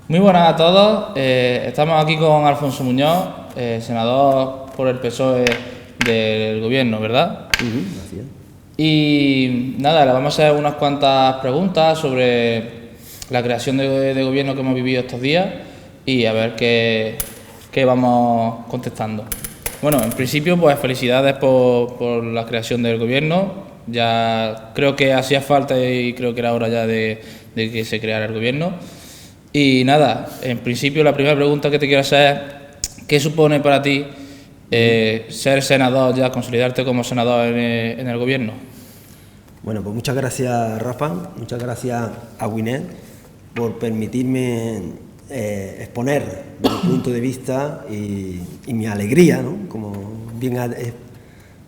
Muy buenas a todos. Estamos aquí con Alfonso Muñoz, senador por el PSOE del Gobierno, ¿verdad? Así es. Y nada, le vamos a hacer unas cuantas preguntas sobre la creación de gobierno que hemos vivido estos días y a ver qué vamos contestando. Bueno, en principio, pues felicidades por la creación del gobierno. Ya creo que hacía falta y creo que era hora ya de que se creara el gobierno. Y nada, en principio la primera pregunta que te quiero hacer es, ¿qué supone para ti ser senador, ya consolidarte como senador en el gobierno? Bueno, pues muchas gracias, Rafa, muchas gracias a Winnet por permitirme exponer mi punto de vista y mi alegría, ¿no? Como bien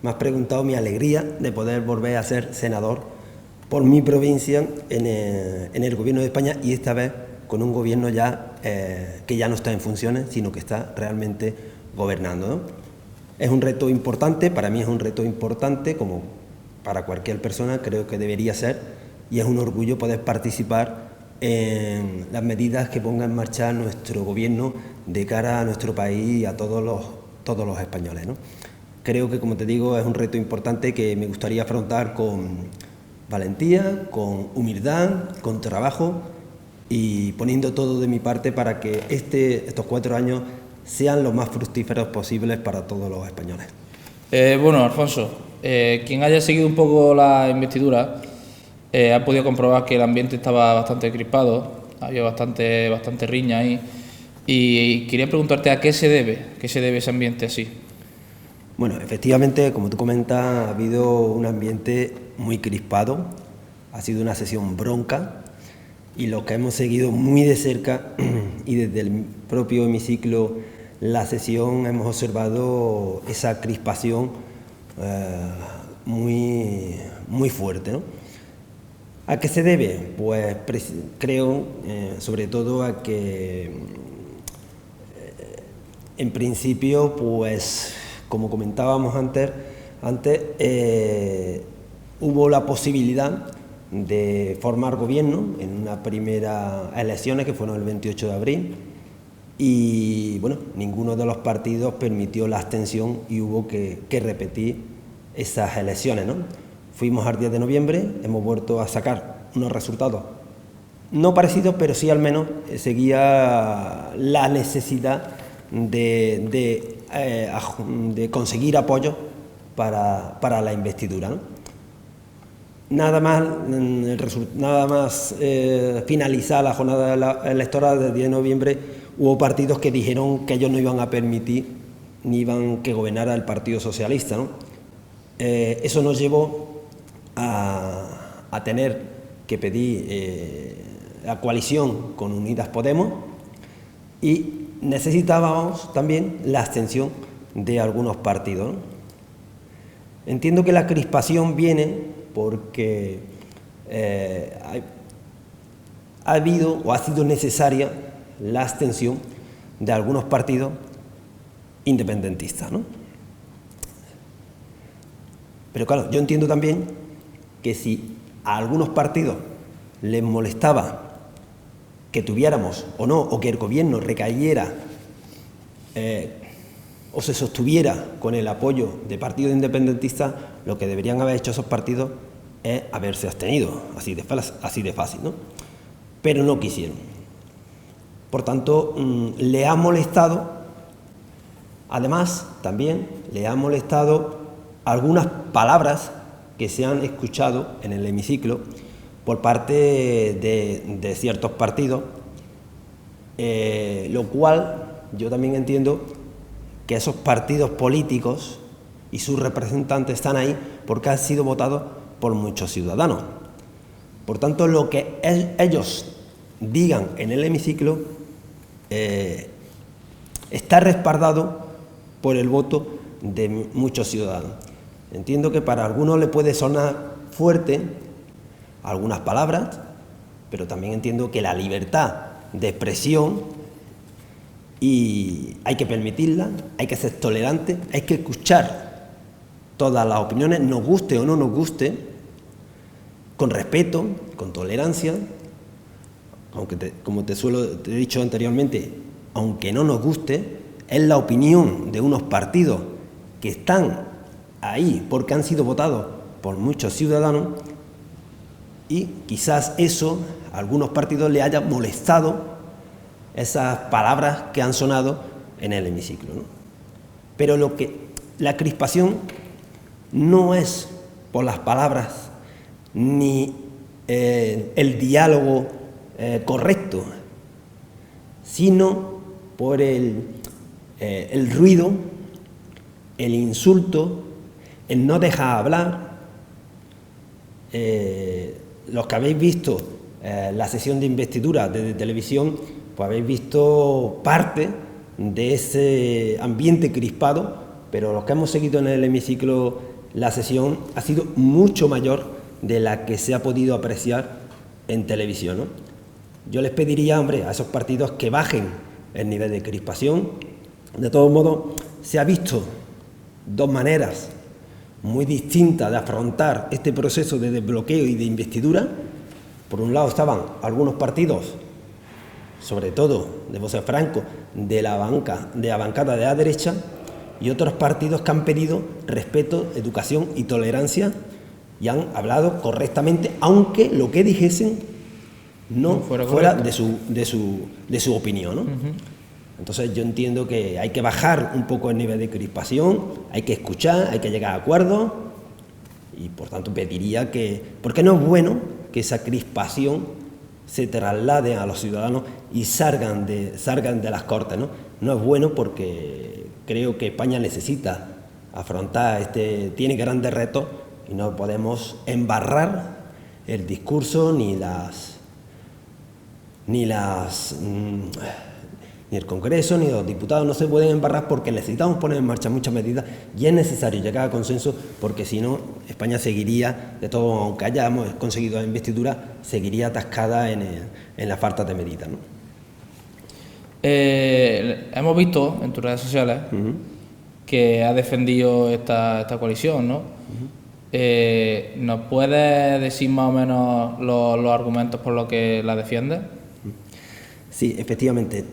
me has preguntado, mi alegría de poder volver a ser senador por mi provincia en el Gobierno de España, y esta vez con un gobierno ya que ya no está en funciones, sino que está realmente gobernando, ¿no? Es un reto importante, para mí es un reto importante, como para cualquier persona creo que debería ser, y es un orgullo poder participar en las medidas que ponga en marcha nuestro gobierno de cara a nuestro país y a todos los españoles, ¿no? Creo que, como te digo, es un reto importante que me gustaría afrontar con valentía, con humildad, con trabajo y poniendo todo de mi parte para que estos 4 años sean los más fructíferos posibles para todos los españoles. Bueno, Alfonso, quien haya seguido un poco la investidura ha podido comprobar que el ambiente estaba bastante crispado, había bastante riña ahí, y quería preguntarte a qué se debe ese ambiente así. Bueno, efectivamente, como tú comentas, ha habido un ambiente muy crispado, ha sido una sesión bronca, y los que hemos seguido muy de cerca y desde el propio hemiciclo la sesión hemos observado esa crispación muy fuerte, ¿no? ¿A qué se debe? Pues creo sobre todo a que en principio, pues como comentábamos antes hubo la posibilidad de formar gobierno en una primera elecciones que fueron el 28 de abril y bueno, ninguno de los partidos permitió la abstención y hubo que repetir esas elecciones, ¿no? Fuimos al 10 de noviembre, hemos vuelto a sacar unos resultados no parecidos, pero sí al menos seguía la necesidad de conseguir apoyo para la investidura, ¿no? Nada más finalizar la jornada electoral del 10 de noviembre, hubo partidos que dijeron que ellos no iban a permitir ni iban que gobernara el Partido Socialista, ¿no? Eso nos llevó a tener que pedir la coalición con Unidas Podemos y necesitábamos también la abstención de algunos partidos, ¿no? Entiendo que la crispación viene porque ha habido o ha sido necesaria la abstención de algunos partidos independentistas, ¿no? Pero claro, yo entiendo también que si a algunos partidos les molestaba que tuviéramos o no, o que el gobierno recayera o se sostuviera con el apoyo de partidos independentistas, lo que deberían haber hecho esos partidos es haberse abstenido, así de fácil, ¿no? Pero no quisieron. Por tanto, le ha molestado, además, también le ha molestado algunas palabras que se han escuchado en el hemiciclo por parte de ciertos partidos, lo cual yo también entiendo que esos partidos políticos y sus representantes están ahí porque han sido votados por muchos ciudadanos. Por tanto, lo que ellos digan en el hemiciclo está respaldado por el voto de muchos ciudadanos. Entiendo que para algunos le puede sonar fuerte algunas palabras, pero también entiendo que la libertad de expresión y hay que permitirla, hay que ser tolerante, hay que escuchar todas las opiniones, nos guste o no nos guste, con respeto, con tolerancia, como te he dicho anteriormente, aunque no nos guste, es la opinión de unos partidos que están ahí porque han sido votados por muchos ciudadanos, y quizás eso a algunos partidos le haya molestado esas palabras que han sonado en el hemiciclo, ¿no? Pero la crispación no es por las palabras ni el diálogo correcto, sino por el ruido, el insulto, el no dejar hablar. Los que habéis visto la sesión de investidura desde televisión, pues habéis visto parte de ese ambiente crispado, pero los que hemos seguido en el hemiciclo la sesión ha sido mucho mayor de la que se ha podido apreciar en televisión, ¿no? Yo les pediría, hombre, a esos partidos que bajen el nivel de crispación. De todos modos, se ha visto dos maneras muy distintas de afrontar este proceso de desbloqueo y de investidura. Por un lado estaban algunos partidos, sobre todo, debo ser franco, de la bancada de la derecha, y otros partidos que han pedido respeto, educación y tolerancia, y han hablado correctamente, aunque lo que dijesen no fuera de su opinión, ¿no? Entonces yo entiendo que hay que bajar un poco el nivel de crispación, hay que escuchar, hay que llegar a acuerdos, y por tanto pediría porque no es bueno que esa crispación se traslade a los ciudadanos y salgan de las Cortes, ¿no? No es bueno, porque creo que España necesita afrontar tiene grandes retos, y no podemos embarrar el discurso ni el Congreso ni los diputados no se pueden embarrar, porque necesitamos poner en marcha muchas medidas y es necesario llegar a consenso, porque si no España seguiría, de todo, aunque hayamos conseguido la investidura, seguiría atascada en la falta de medidas, ¿no? Hemos visto en tus redes sociales que has defendido esta coalición, ¿no? ¿Nos puedes decir más o menos los argumentos por los que la defiendes? Sí, efectivamente.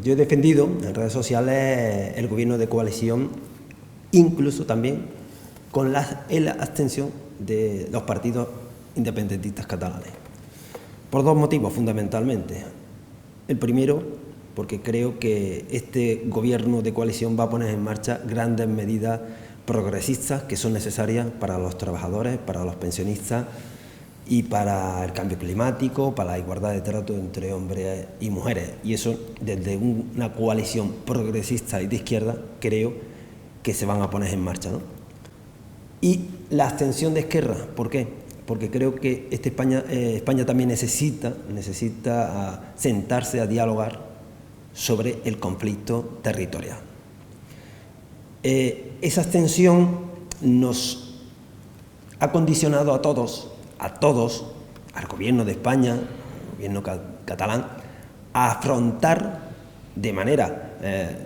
Yo he defendido en redes sociales el gobierno de coalición, incluso también con la abstención de los partidos independentistas catalanes, por dos motivos fundamentalmente. El primero, porque creo que este gobierno de coalición va a poner en marcha grandes medidas progresistas que son necesarias para los trabajadores, para los pensionistas y para el cambio climático, para la igualdad de trato entre hombres y mujeres. Y eso, desde una coalición progresista y de izquierda, creo que se van a poner en marcha, ¿no? Y la abstención de Esquerra, ¿por qué? Porque creo que España también necesita sentarse a dialogar sobre el conflicto territorial. Esa abstención nos ha condicionado a todos, al gobierno de España, al gobierno catalán, a afrontar de manera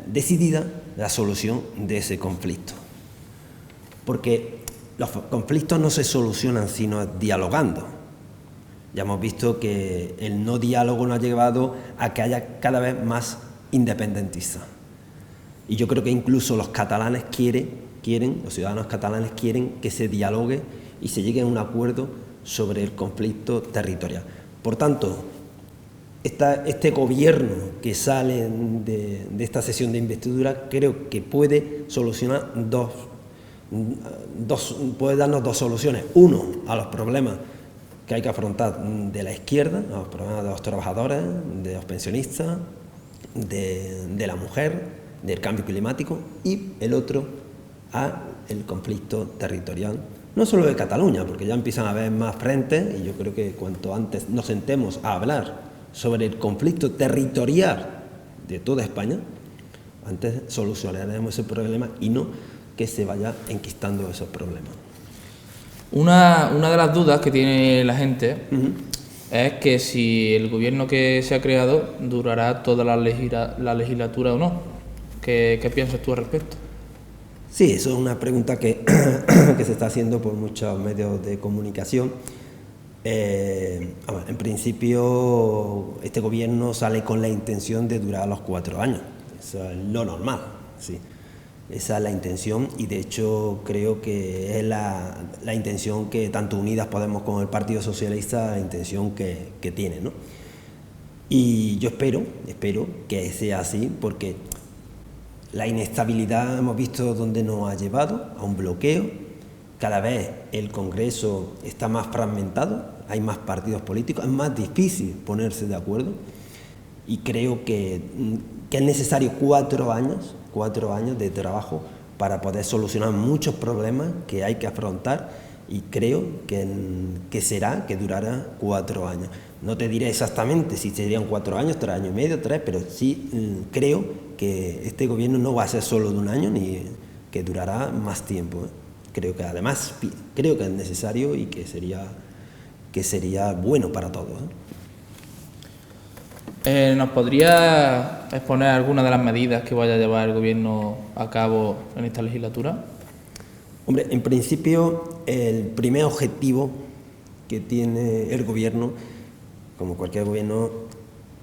decidida la solución de ese conflicto. Porque los conflictos no se solucionan sino dialogando. Ya hemos visto que el no diálogo nos ha llevado a que haya cada vez más independentistas. Y yo creo que incluso los catalanes los ciudadanos catalanes quieren que se dialogue y se llegue a un acuerdo sobre el conflicto territorial. Por tanto, este gobierno que sale de esta sesión de investidura creo que puede solucionar puede darnos dos soluciones. Uno, a los problemas que hay que afrontar de la izquierda, a los problemas de los trabajadores, de los pensionistas, de la mujer, del cambio climático, y el otro al conflicto territorial, no solo de Cataluña, porque ya empiezan a haber más frentes, y yo creo que cuanto antes nos sentemos a hablar sobre el conflicto territorial de toda España, antes solucionaremos ese problema y no que se vaya enquistando esos problemas. Una de las dudas que tiene la gente es que si el gobierno que se ha creado durará toda la legislatura o no. ¿Qué piensas tú al respecto? Sí, eso es una pregunta que se está haciendo por muchos medios de comunicación. En principio, este gobierno sale con la intención de durar los 4 años. Eso es lo normal, sí. Esa es la intención y de hecho creo que es la intención que tanto Unidas Podemos como el Partido Socialista, la intención que tienen, ¿no? Y yo espero que sea así, porque la inestabilidad hemos visto dónde nos ha llevado, a un bloqueo. Cada vez el Congreso está más fragmentado, hay más partidos políticos, es más difícil ponerse de acuerdo y creo que es necesario 4 años de trabajo para poder solucionar muchos problemas que hay que afrontar y creo que durará 4 años. No te diré exactamente si serían 4 años, 3 años y medio, 3, pero sí creo que este gobierno no va a ser solo de un año ni que durará más tiempo, ¿eh? Creo que además es necesario y que sería bueno para todos, ¿eh? ¿Nos podría exponer algunas de las medidas que vaya a llevar el gobierno a cabo en esta legislatura? Hombre, en principio el primer objetivo que tiene el gobierno, como cualquier gobierno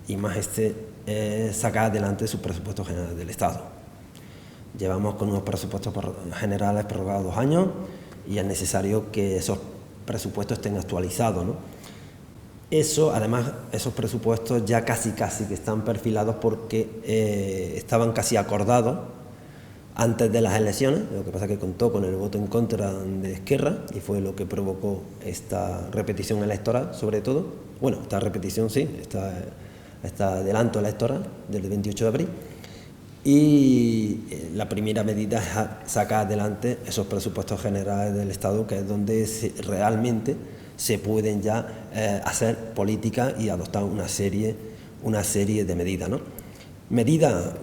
y más es sacar adelante sus presupuestos generales del Estado. Llevamos con unos presupuestos generales prorrogados 2 años y es necesario que esos presupuestos estén actualizados, ¿no? Además, esos presupuestos ya casi que están perfilados porque estaban casi acordados antes de las elecciones, lo que pasa es que contó con el voto en contra de Esquerra y fue lo que provocó esta repetición electoral, sobre todo. Bueno, esta repetición sí, este adelanto electoral del 28 de abril. Y la primera medida es sacar adelante esos presupuestos generales del Estado, que es donde realmente se pueden ya hacer política y adoptar una serie de medidas, ¿no? Medidas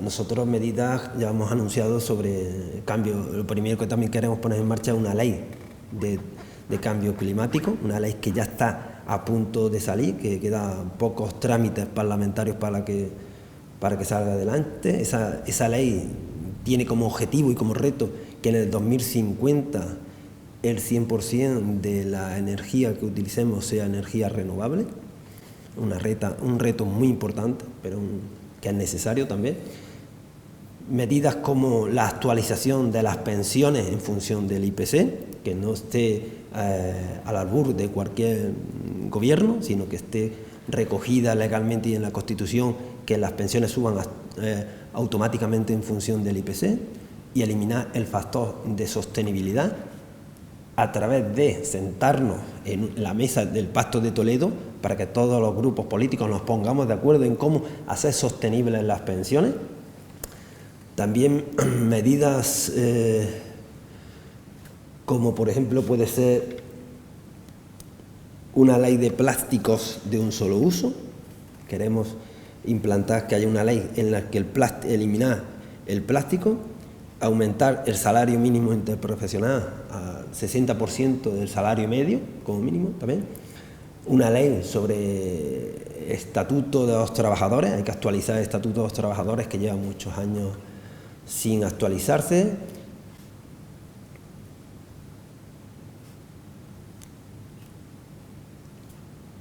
ya hemos anunciado sobre cambio. Lo primero que también queremos poner en marcha es una ley de cambio climático, una ley que ya está a punto de salir, que quedan pocos trámites parlamentarios para que salga adelante. Esa ley tiene como objetivo y como reto que en el 2050 el 100% de la energía que utilicemos sea energía renovable, un reto muy importante, pero que es necesario también. Medidas como la actualización de las pensiones en función del IPC, que no esté al albur de cualquier gobierno, sino que esté recogida legalmente y en la Constitución, que las pensiones suban automáticamente en función del IPC, y eliminar el factor de sostenibilidad a través de sentarnos en la mesa del Pacto de Toledo para que todos los grupos políticos nos pongamos de acuerdo en cómo hacer sostenibles las pensiones. También medidas como por ejemplo puede ser una ley de plásticos de un solo uso. Queremos implantar que haya una ley en la que eliminar el plástico, aumentar el salario mínimo interprofesional al 60% del salario medio, como mínimo también. Una ley sobre estatuto de los trabajadores, hay que actualizar el estatuto de los trabajadores que lleva muchos años sin actualizarse.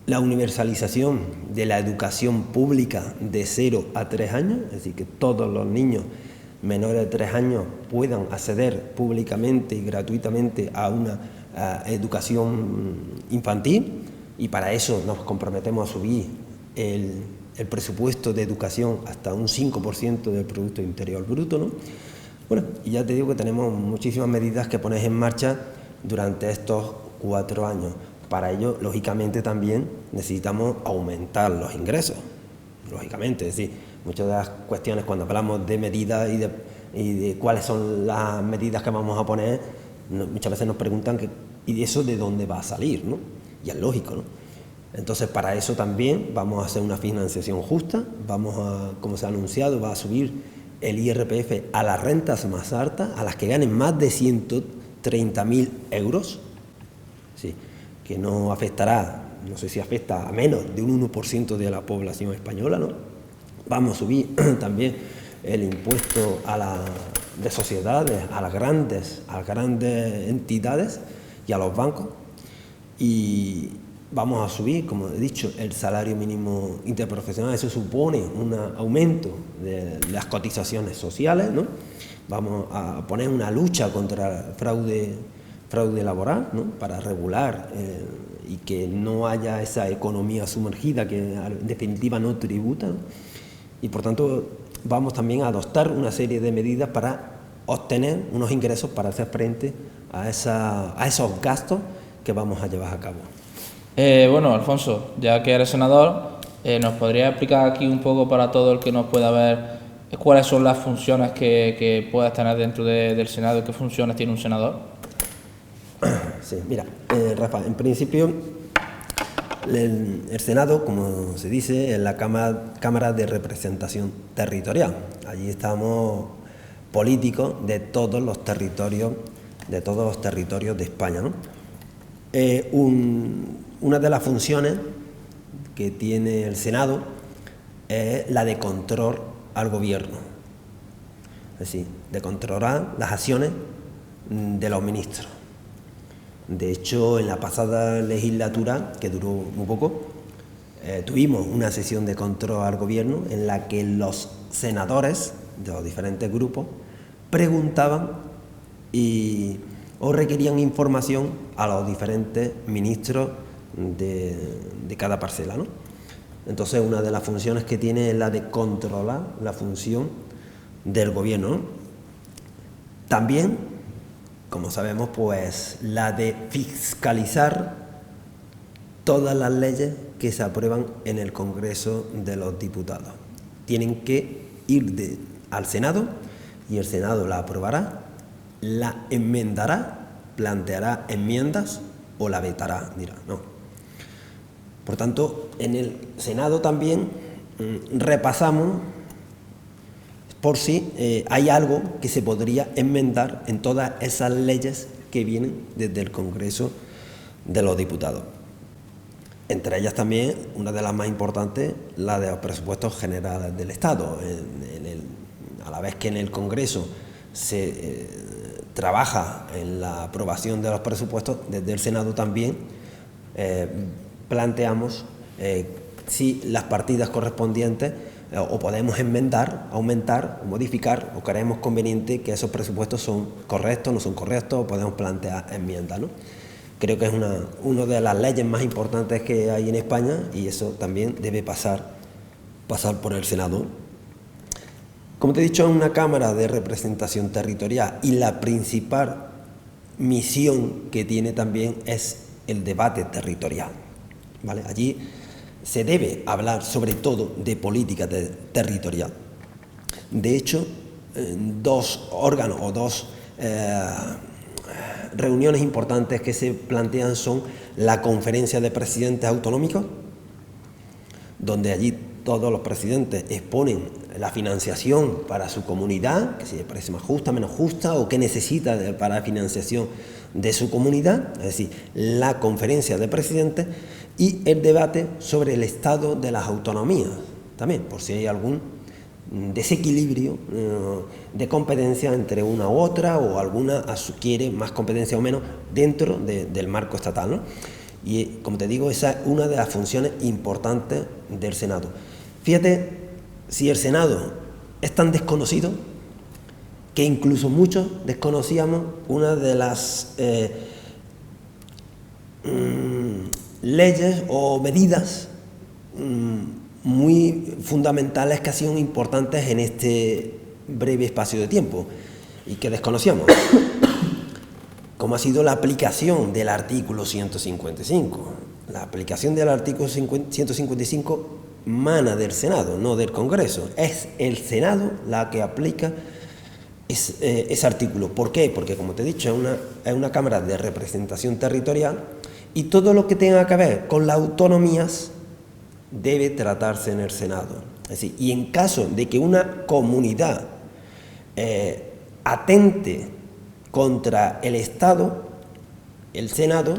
La universalización de la educación pública de 0 a 3 años, es decir, que todos los niños menores de 3 años puedan acceder públicamente y gratuitamente a una educación infantil, y para eso nos comprometemos a subir el presupuesto de educación hasta un 5% del Producto Interior Bruto, ¿no? Bueno, y ya te digo que tenemos muchísimas medidas que poner en marcha durante estos 4 años. Para ello, lógicamente, también necesitamos aumentar los ingresos, lógicamente, es decir, muchas de las cuestiones cuando hablamos de medidas y de cuáles son las medidas que vamos a poner, muchas veces nos preguntan ¿y eso de dónde va a salir?, ¿no? Y es lógico, ¿no? Entonces, para eso también vamos a hacer una financiación justa, como se ha anunciado, va a subir el IRPF a las rentas más altas, a las que ganen más de 130.000 euros, sí, que no afectará, no sé si afecta a menos de un 1% de la población española, ¿no? Vamos a subir también el impuesto de sociedades a las grandes entidades y a los bancos, y vamos a subir, como he dicho, el salario mínimo interprofesional. Eso supone un aumento de las cotizaciones sociales, ¿no? Vamos a poner una lucha contra el fraude laboral, ¿no? Para regular y que no haya esa economía sumergida que en definitiva no tributa, ¿no? Y por tanto vamos también a adoptar una serie de medidas para obtener unos ingresos para hacer frente a esos gastos que vamos a llevar a cabo. Bueno, Alfonso, ya que eres senador, ¿nos podrías explicar aquí un poco para todo el que nos pueda ver cuáles son las funciones que puedas tener dentro del Senado y qué funciones tiene un senador? Sí, mira, Rafa, en principio el Senado, como se dice, es la Cámara de Representación Territorial. Allí estamos políticos de todos los territorios de España, ¿no? Una de las funciones que tiene el Senado es la de control al gobierno, es decir, de controlar las acciones de los ministros. De hecho, en la pasada legislatura, que duró muy poco, tuvimos una sesión de control al gobierno en la que los senadores de los diferentes grupos preguntaban o requerían información a los diferentes ministros de cada parcela, ¿no? Entonces, una de las funciones que tiene es la de controlar la función del gobierno, ¿no? También, como sabemos, pues la de fiscalizar todas las leyes que se aprueban en el Congreso de los Diputados. Tienen que ir al Senado y el Senado la aprobará, la enmendará, planteará enmiendas o la vetará, dirá, no. Por tanto, en el Senado también repasamos por si hay algo que se podría enmendar en todas esas leyes que vienen desde el Congreso de los Diputados. Entre ellas también, una de las más importantes, la de los presupuestos generales del Estado. A la vez que en el Congreso se trabaja en la aprobación de los presupuestos, desde el Senado también planteamos si las partidas correspondientes o podemos enmendar, aumentar o modificar, o creemos conveniente que esos presupuestos son correctos, no son correctos, o podemos plantear enmiendas, ¿no? Creo que es una de las leyes más importantes que hay en España y eso también debe pasar por el Senado. Como te he dicho, es una Cámara de Representación Territorial y la principal misión que tiene también es el debate territorial, ¿vale? Allí se debe hablar sobre todo de política territorial. De hecho, dos órganos o dos reuniones importantes que se plantean son la Conferencia de Presidentes Autonómicos, donde allí todos los presidentes exponen la financiación para su comunidad, que si le parece más justa, menos justa, o qué necesita para la financiación de su comunidad, es decir, la Conferencia de Presidentes, y el debate sobre el estado de las autonomías, también, por si hay algún desequilibrio de competencia entre una u otra, o alguna adquiere más competencia o menos dentro del marco estatal, ¿no? Y como te digo, esa es una de las funciones importantes del Senado. Fíjate si el Senado es tan desconocido que incluso muchos desconocíamos una de las leyes o medidas muy fundamentales que han sido importantes en este breve espacio de tiempo y que desconocíamos, como ha sido la aplicación del artículo 155. La aplicación del artículo 155 mana del Senado, no del Congreso. Es el Senado la que aplica ese artículo. ¿Por qué? Porque, como te he dicho, es una Cámara de Representación Territorial y todo lo que tenga que ver con las autonomías debe tratarse en el Senado. Es decir, y en caso de que una comunidad atente contra el Estado, el Senado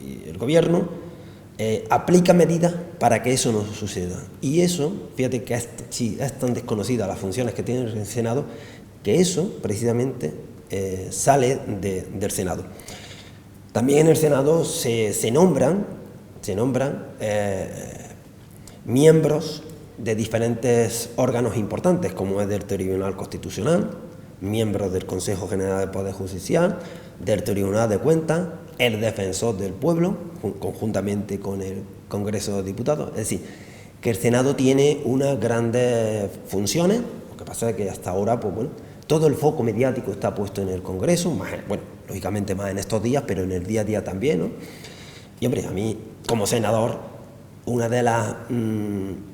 y el Gobierno aplica medidas para que eso no suceda. Y eso, fíjate que es tan desconocida las funciones que tiene el Senado, que eso precisamente sale del Senado. También en el Senado se nombran se nombran miembros de diferentes órganos importantes, como es del Tribunal Constitucional, miembros del Consejo General del Poder Judicial, del Tribunal de Cuentas, el Defensor del Pueblo, conjuntamente con el Congreso de Diputados. Es decir, que el Senado tiene unas grandes funciones. Lo que pasa es que hasta ahora, pues bueno, todo el foco mediático está puesto en el Congreso, más, bueno, lógicamente más en estos días, pero en el día a día también, ¿no? Y hombre, a mí, como senador, una de las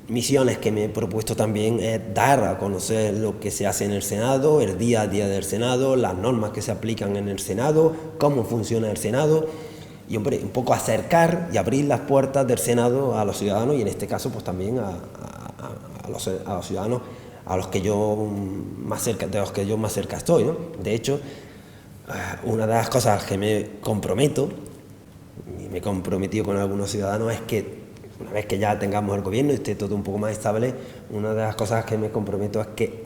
misiones que me he propuesto también es dar a conocer lo que se hace en el Senado, el día a día del Senado, las normas que se aplican en el Senado, cómo funciona el Senado, y hombre, un poco acercar y abrir las puertas del Senado a los ciudadanos, y en este caso pues también a los ciudadanos a los que yo más cerca, de los que yo más cerca estoy, ¿no? De hecho, una de las cosas que me comprometo, y me he comprometido con algunos ciudadanos, es que una vez que ya tengamos el gobierno y esté todo un poco más estable, una de las cosas que me comprometo es que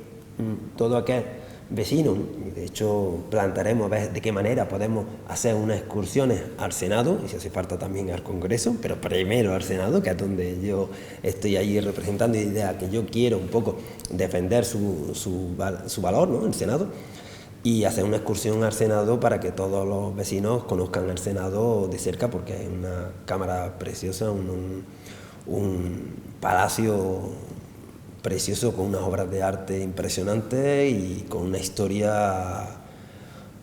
todo aquel vecino, y de hecho plantearemos a ver de qué manera podemos hacer unas excursiones al Senado, y si hace falta también al Congreso, pero primero al Senado, que es donde yo estoy ahí representando, y de idea que yo quiero un poco defender su valor, ¿no?, el Senado, y hacer una excursión al Senado para que todos los vecinos conozcan el Senado de cerca, porque es una cámara preciosa, un palacio precioso con unas obras de arte impresionantes y con una historia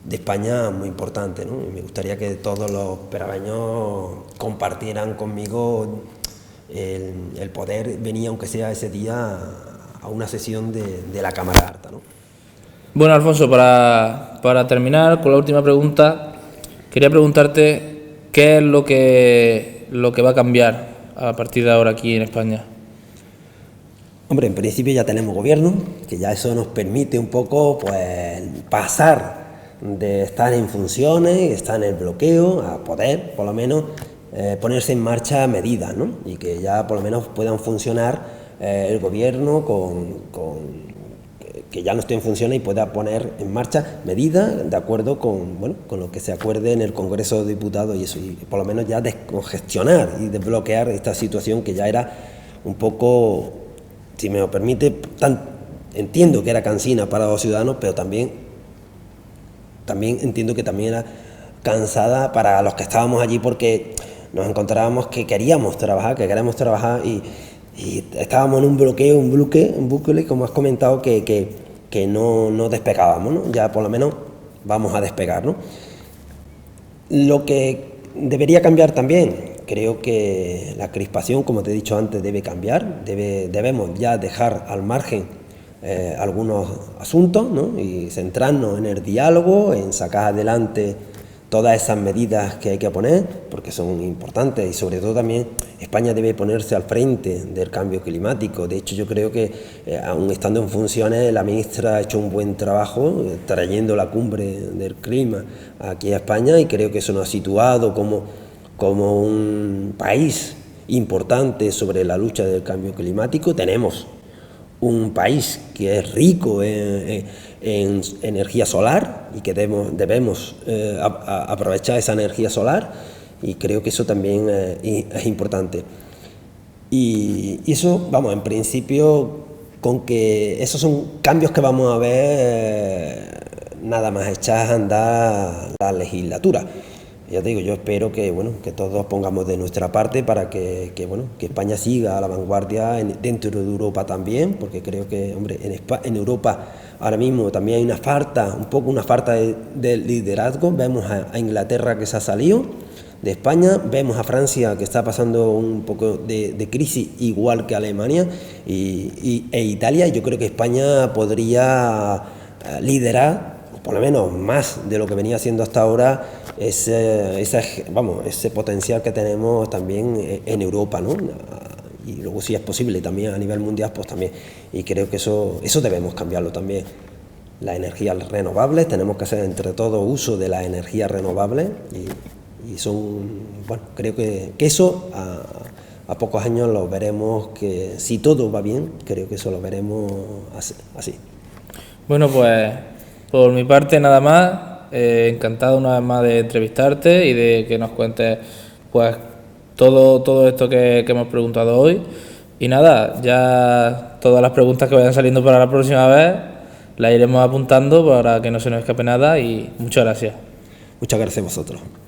de España muy importante, ¿no? Y me gustaría que todos los perabeños compartieran conmigo el poder venir, aunque sea ese día, a una sesión de la Cámara Alta, ¿no? Bueno, Alfonso, para terminar con la última pregunta, quería preguntarte qué es lo que va a cambiar a partir de ahora aquí en España. Hombre, en principio ya tenemos gobierno, que ya eso nos permite un poco pues pasar de estar en funciones, estar en el bloqueo, a poder, por lo menos, ponerse en marcha medidas, ¿no? Y que ya por lo menos puedan funcionar el gobierno que ya no esté en funciones y pueda poner en marcha medidas de acuerdo con lo que se acuerde en el Congreso de Diputados y eso, y por lo menos ya descongestionar y desbloquear esta situación que ya era un poco, si me lo permite, entiendo que era cansina para los ciudadanos, pero también entiendo que también era cansada para los que estábamos allí, porque nos encontrábamos que queremos trabajar y estábamos en un bloqueo, un bucle, como has comentado, que no despegábamos, ¿no? Ya por lo menos vamos a despegar, ¿no? Lo que debería cambiar también, creo que la crispación, como te he dicho antes, debe cambiar, debemos ya dejar al margen algunos asuntos, ¿no? Y centrarnos en el diálogo, en sacar adelante todas esas medidas que hay que poner, porque son importantes, y sobre todo también España debe ponerse al frente del cambio climático. De hecho, yo creo que, aun estando en funciones, la ministra ha hecho un buen trabajo trayendo la cumbre del clima aquí a España, y creo que eso nos ha situado como un país importante sobre la lucha del cambio climático. Tenemos un país que es rico en energía solar y que debemos aprovechar esa energía solar, y creo que eso también es importante. Y eso, vamos, en principio, con que esos son cambios que vamos a ver nada más echar a andar la legislatura. Ya te digo, yo espero que todos pongamos de nuestra parte para que España siga a la vanguardia dentro de Europa también, porque creo que, hombre, en Europa ahora mismo también hay una falta de liderazgo. Vemos a Inglaterra, que se ha salido de España, vemos a Francia, que está pasando un poco de crisis, igual que Alemania e Italia. Yo creo que España podría liderar, por lo menos más de lo que venía haciendo hasta ahora, ese potencial que tenemos también en Europa, ¿no? Y luego, si es posible, también a nivel mundial, pues también. Y creo que eso debemos cambiarlo también. Las energías renovables, tenemos que hacer entre todos uso de las energías renovables, y creo que eso a pocos años lo veremos, que si todo va bien, creo que eso lo veremos así. Bueno, pues por mi parte nada más. Encantado una vez más de entrevistarte y de que nos cuentes pues todo esto que hemos preguntado hoy. Y nada, ya todas las preguntas que vayan saliendo para la próxima vez las iremos apuntando para que no se nos escape nada y muchas gracias. Muchas gracias a vosotros.